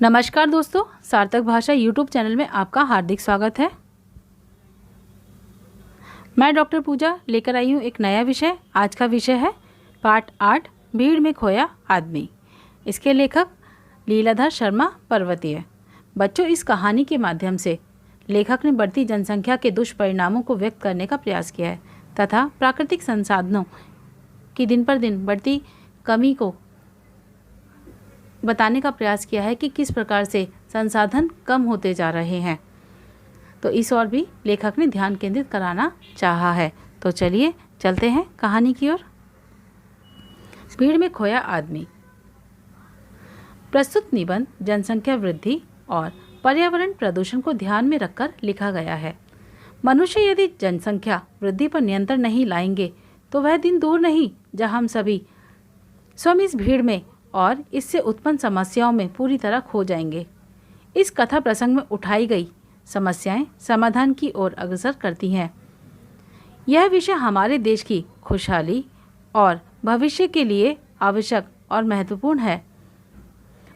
नमस्कार दोस्तों, सार्थक भाषा यूट्यूब चैनल में आपका हार्दिक स्वागत है। मैं डॉक्टर पूजा लेकर आई हूँ एक नया विषय। आज का विषय है पार्ट 8, भीड़ में खोया आदमी। इसके लेखक लीलाधर शर्मा पर्वतीय। बच्चों, इस कहानी के माध्यम से लेखक ने बढ़ती जनसंख्या के दुष्परिणामों को व्यक्त करने का प्रयास किया है तथा प्राकृतिक संसाधनों की दिन पर दिन बढ़ती कमी को बताने का प्रयास किया है कि किस प्रकार से संसाधन कम होते जा रहे हैं। तो इस ओर भी लेखक ने ध्यान केंद्रित कराना चाहा है। तो चलिए चलते हैं कहानी की ओर। भीड़ में खोया आदमी। प्रस्तुत निबंध जनसंख्या वृद्धि और पर्यावरण प्रदूषण को ध्यान में रखकर लिखा गया है। मनुष्य यदि जनसंख्या वृद्धि पर नियंत्रण नहीं लाएंगे तो वह दिन दूर नहीं जहां हम सभी स्वयं इस भीड़ में और इससे उत्पन्न समस्याओं में पूरी तरह खो जाएंगे। इस कथा प्रसंग में उठाई गई समस्याएं समाधान की ओर अग्रसर करती हैं। यह विषय हमारे देश की खुशहाली और भविष्य के लिए आवश्यक और महत्वपूर्ण है।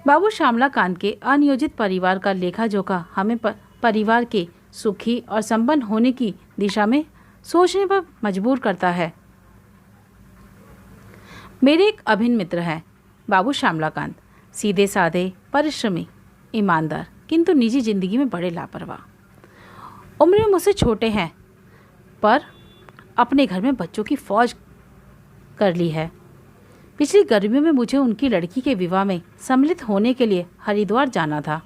बाबू श्यामलाकांत के अनियोजित परिवार का लेखा-जोखा हमें परिवार के सुखी और संपन्न होने की दिशा में सोचने पर मजबूर करता है। मेरे एक अभिन्न मित्र हैं बाबू श्यामलाकांत। सीधे साधे, परिश्रमी, ईमानदार, किंतु निजी जिंदगी में बड़े लापरवाह। उम्र में मुझसे छोटे हैं पर अपने घर में बच्चों की फौज कर ली है। पिछली गर्मियों में मुझे उनकी लड़की के विवाह में सम्मिलित होने के लिए हरिद्वार जाना था।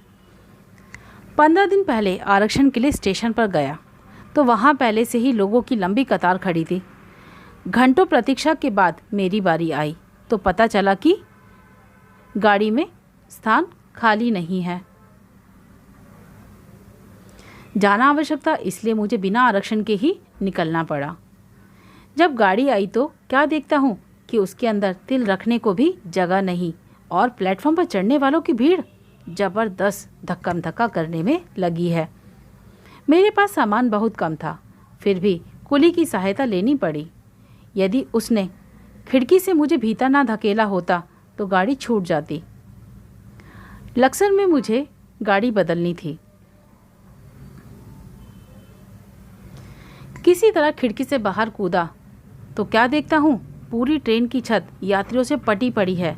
15 दिन पहले आरक्षण के लिए स्टेशन पर गया तो वहाँ पहले से ही लोगों की लंबी कतार खड़ी थी। घंटों प्रतीक्षा के बाद मेरी बारी आई तो पता चला कि गाड़ी में स्थान खाली नहीं है। जाना आवश्यक था, इसलिए मुझे बिना आरक्षण के ही निकलना पड़ा। जब गाड़ी आई तो क्या देखता हूँ कि उसके अंदर तिल रखने को भी जगह नहीं और प्लेटफॉर्म पर चढ़ने वालों की भीड़ जबरदस्त धक्कम धक्का करने में लगी है। मेरे पास सामान बहुत कम था, फिर भी कुली की सहायता लेनी पड़ी। यदि उसने खिड़की से मुझे भीतर ना धकेला होता तो गाड़ी छूट जाती। लक्सर में मुझे गाड़ी बदलनी थी। किसी तरह खिड़की से बाहर कूदा तो क्या देखता हूँ, पूरी ट्रेन की छत यात्रियों से पटी पड़ी है।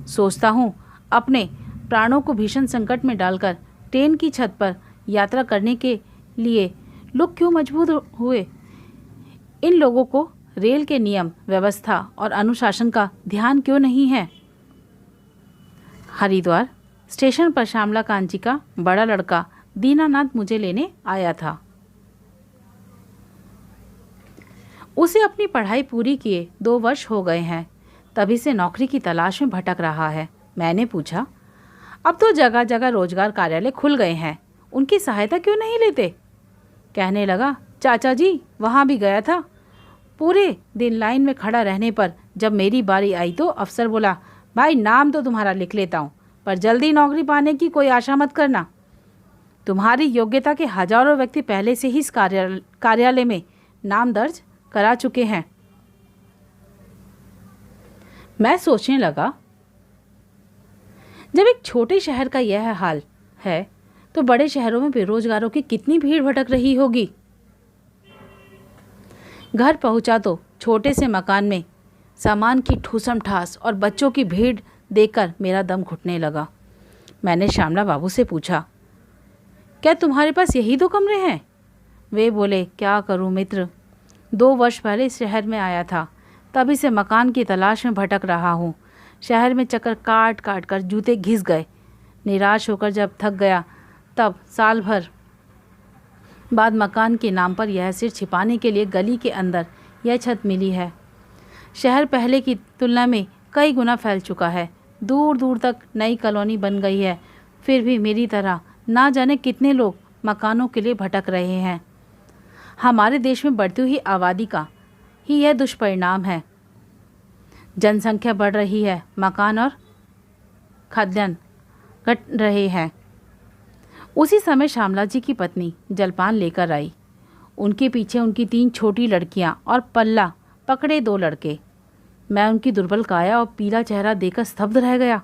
सोचता हूँ अपने प्राणों को भीषण संकट में डालकर ट्रेन की छत पर यात्रा करने के लिए लोग क्यों मजबूर हुए। इन लोगों को रेल के नियम, व्यवस्था और अनुशासन का ध्यान क्यों नहीं है। हरिद्वार स्टेशन पर श्यामलाकांत जी का बड़ा लड़का दीनानाथ मुझे लेने आया था। उसे अपनी पढ़ाई पूरी किए 2 वर्ष हो गए हैं, तभी से नौकरी की तलाश में भटक रहा है। मैंने पूछा, अब तो जगह जगह रोजगार कार्यालय खुल गए हैं, उनकी सहायता क्यों नहीं लेते। कहने लगा, चाचा जी वहाँ भी गया था। पूरे दिन लाइन में खड़ा रहने पर जब मेरी बारी आई तो अफसर बोला, भाई नाम तो तुम्हारा लिख लेता हूँ पर जल्दी नौकरी पाने की कोई आशा मत करना। तुम्हारी योग्यता के हजारों व्यक्ति पहले से ही इस कार्यालय में नाम दर्ज करा चुके हैं। मैं सोचने लगा, जब एक छोटे शहर का यह हाल है तो बड़े शहरों में बेरोजगारों की कितनी भीड़ भटक रही होगी। घर पहुंचा तो छोटे से मकान में सामान की ठूसम ठास और बच्चों की भीड़ देखकर मेरा दम घुटने लगा। मैंने श्यामला बाबू से पूछा, क्या तुम्हारे पास यही 2 कमरे हैं। वे बोले, क्या करूं मित्र, 2 वर्ष पहले इस शहर में आया था, तभी से मकान की तलाश में भटक रहा हूं। शहर में चक्कर काट काट कर जूते घिस गए। निराश होकर जब थक गया तब साल भर बाद मकान के नाम पर यह सिर छिपाने के लिए गली के अंदर यह छत मिली है। शहर पहले की तुलना में कई गुना फैल चुका है। दूर दूर तक नई कॉलोनी बन गई है, फिर भी मेरी तरह ना जाने कितने लोग मकानों के लिए भटक रहे हैं। हमारे देश में बढ़ती हुई आबादी का ही यह दुष्परिणाम है। जनसंख्या बढ़ रही है, मकान और खाद्यान्न घट रहे हैं। उसी समय श्यामला जी की पत्नी जलपान लेकर आई। उनके पीछे उनकी 3 छोटी लड़कियां और पल्ला पकड़े 2 लड़के। मैं उनकी दुर्बल काया और पीला चेहरा देखकर स्तब्ध रह गया।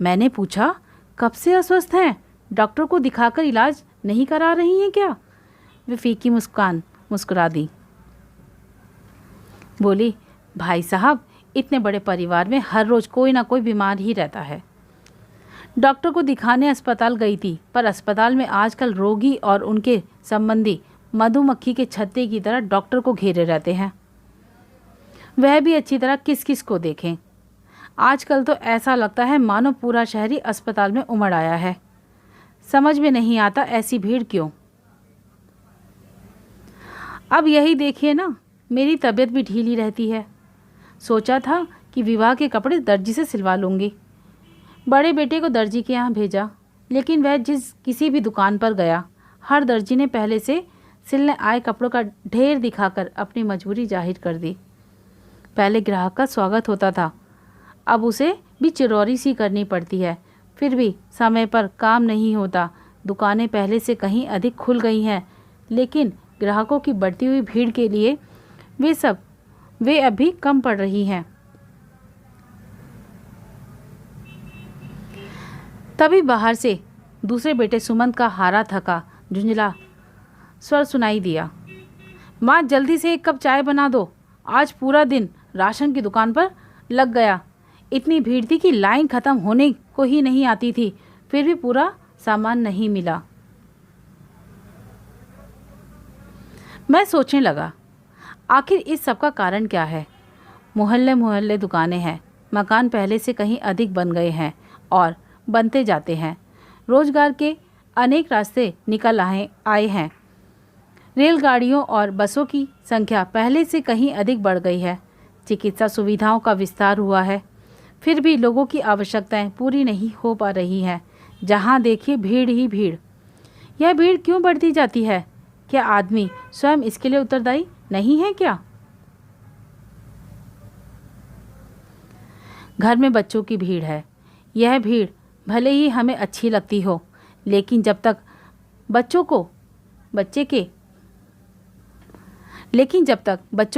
मैंने पूछा, कब से अस्वस्थ हैं? डॉक्टर को दिखाकर इलाज नहीं करा रही हैं क्या? वे फीकी मुस्कुरा दी। बोली, भाई साहब, इतने बड़े परिवार में हर रोज़ कोई ना कोई बीमार ही रहता है। डॉक्टर को दिखाने अस्पताल गई थी, पर अस्पताल में आजकल रोगी और उनके संबंधी मधुमक्खी के छत्ते की तरह डॉक्टर को घेरे रहते हैं। वह भी अच्छी तरह किस किस को देखें। आजकल तो ऐसा लगता है मानो पूरा शहर ही अस्पताल में उमड़ आया है। समझ में नहीं आता ऐसी भीड़ क्यों। अब यही देखिए ना, मेरी तबीयत भी ढीली रहती है। सोचा था कि विवाह के कपड़े दर्जी से सिलवा लूँगी। बड़े बेटे को दर्जी के यहाँ भेजा, लेकिन वह किसी भी दुकान पर गया, हर दर्जी ने पहले से सिलने आए कपड़ों का ढेर दिखाकर अपनी मजबूरी जाहिर कर दी। पहले ग्राहक का स्वागत होता था, अब उसे भी चिरौरी सी करनी पड़ती है। फिर भी समय पर काम नहीं होता। दुकानें पहले से कहीं अधिक खुल गई हैं, लेकिन ग्राहकों की बढ़ती हुई भीड़ के लिए वे अभी कम पड़ रही हैं। तभी बाहर से दूसरे बेटे सुमंत का हारा थका झुंझला स्वर सुनाई दिया। माँ, जल्दी से एक कप चाय बना दो, आज पूरा दिन राशन की दुकान पर लग गया। इतनी भीड़ थी कि लाइन ख़त्म होने को ही नहीं आती थी, फिर भी पूरा सामान नहीं मिला। मैं सोचने लगा, आखिर इस सब का कारण क्या है। मोहल्ले मोहल्ले दुकानें हैं, मकान पहले से कहीं अधिक बन गए हैं और बनते जाते हैं। रोजगार के अनेक रास्ते निकल आए हैं। रेलगाड़ियों और बसों की संख्या पहले से कहीं अधिक बढ़ गई है। चिकित्सा सुविधाओं का विस्तार हुआ है, फिर भी लोगों की आवश्यकताएं पूरी नहीं हो पा रही हैं। जहां देखिए भीड़ ही भीड़। यह भीड़ क्यों बढ़ती जाती है? क्या आदमी स्वयं इसके लिए उत्तरदायी नहीं है क्या? घर में बच्चों की भीड़ है। यह भीड़ भले ही हमें अच्छी लगती हो, लेकिन जब तक बच्चों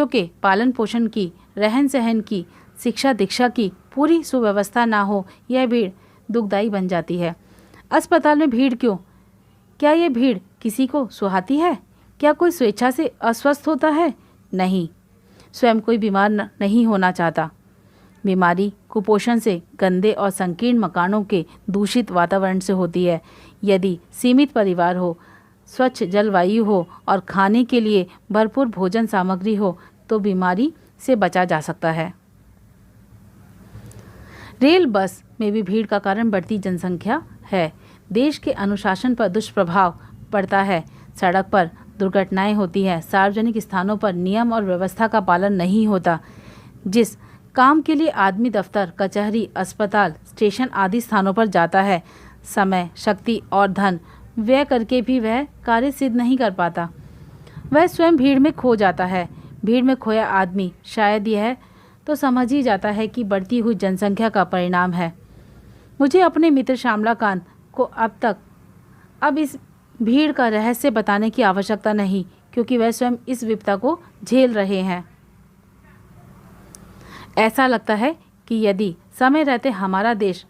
के पालन पोषण की, रहन सहन की, शिक्षा दीक्षा की पूरी सुव्यवस्था ना हो, यह भीड़ दुखदायी बन जाती है। अस्पताल में भीड़ क्यों? क्या यह भीड़ किसी को सुहाती है? क्या कोई स्वेच्छा से अस्वस्थ होता है? नहीं, स्वयं कोई बीमार नहीं होना चाहता। बीमारी कुपोषण से, गंदे और संकीर्ण मकानों के दूषित वातावरण से होती है। यदि सीमित परिवार हो, स्वच्छ जलवायु हो और खाने के लिए भरपूर भोजन सामग्री हो तो बीमारी से बचा जा सकता है। रेल बस में भी भीड़ का कारण बढ़ती जनसंख्या है। देश के अनुशासन पर दुष्प्रभाव पड़ता है। सड़क पर दुर्घटनाएं होती हैं। सार्वजनिक स्थानों पर नियम और व्यवस्था का पालन नहीं होता। जिस काम के लिए आदमी दफ्तर, कचहरी, अस्पताल, स्टेशन आदि स्थानों पर जाता है, समय, शक्ति और धन व्यय करके भी वह कार्य सिद्ध नहीं कर पाता। वह स्वयं भीड़ में खो जाता है। भीड़ में खोया आदमी शायद यह तो समझ ही जाता है कि बढ़ती हुई जनसंख्या का परिणाम है। मुझे अपने मित्र श्यामलाकांत को अब इस भीड़ का रहस्य बताने की आवश्यकता नहीं, क्योंकि वह स्वयं इस विपदा को झेल रहे हैं। ऐसा लगता है कि यदि समय रहते हमारा देश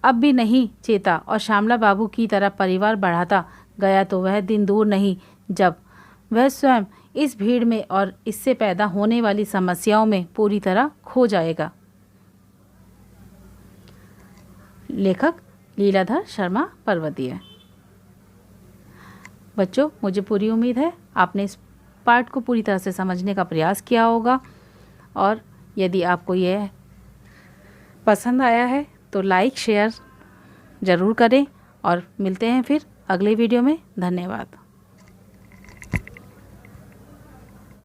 अब भी नहीं चेता और श्यामला बाबू की तरह परिवार बढ़ाता गया तो वह दिन दूर नहीं जब वह स्वयं इस भीड़ में और इससे पैदा होने वाली समस्याओं में पूरी तरह खो जाएगा। लेखक लीलाधर शर्मा पर्वतीय। बच्चों, मुझे पूरी उम्मीद है आपने इस पार्ट को पूरी तरह से समझने का प्रयास किया होगा, और यदि आपको यह पसंद आया है तो लाइक शेयर ज़रूर करें और मिलते हैं फिर अगले वीडियो में। धन्यवाद।